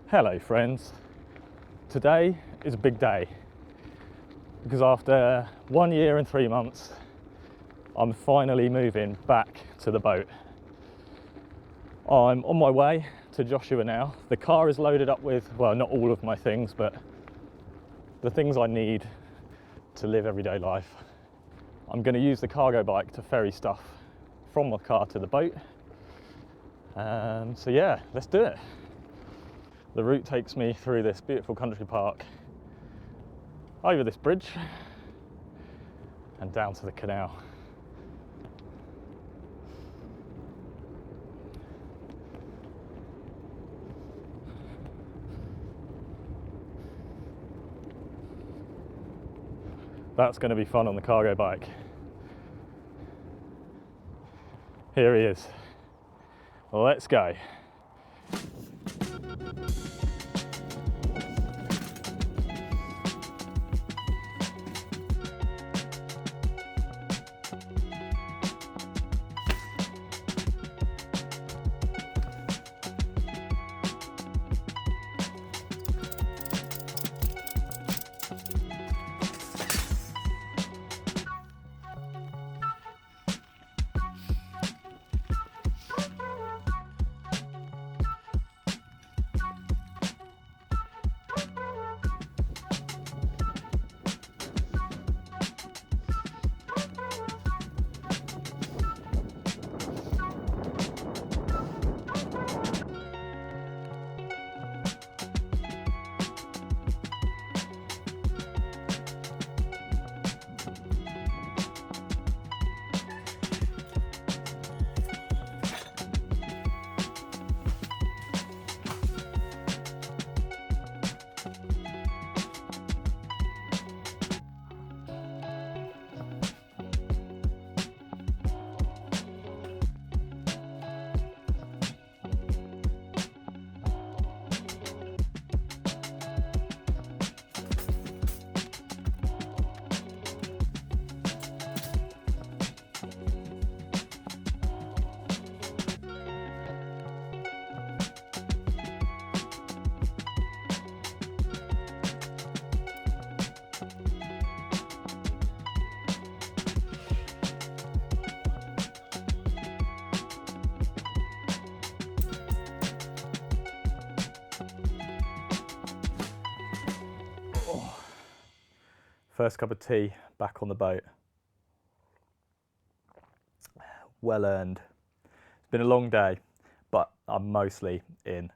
Hello friends, today is a big day because after 1 year and 3 months I'm finally moving back to the boat. I'm on my way to Joshua now. The car is loaded up with, well, not all of my things, but the things I need to live everyday life. I'm going to use the cargo bike to ferry stuff from my car to the boat. So yeah, let's do it. The route takes me through this beautiful country park, over this bridge, and down to the canal. That's going to be fun on the cargo bike. Here he is. Let's go. First cup of tea back on the boat. Well earned. It's been a long day, but I'm mostly in.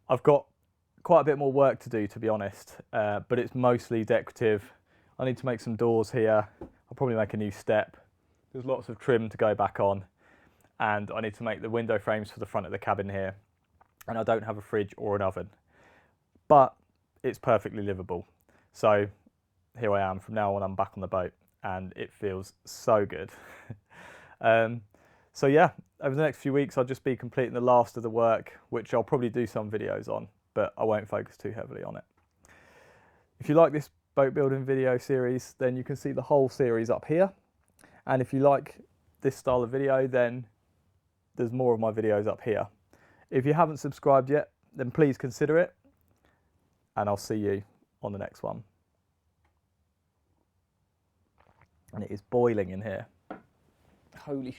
I've got quite a bit more work to do, to be honest, but it's mostly decorative. I need to make some doors here. I'll probably make a new step. There's lots of trim to go back on, and I need to make the window frames for the front of the cabin here. And I don't have a fridge or an oven, but it's perfectly livable. So here I am. From now on, I'm back on the boat and it feels so good. So yeah, over the next few weeks I'll just be completing the last of the work, which I'll probably do some videos on, but I won't focus too heavily on it. If you like this boat building video series, then you can see the whole series up here. And if you like this style of video, then there's more of my videos up here. If you haven't subscribed yet, then please consider it, and I'll see you on the next one. And it is boiling in here. Holy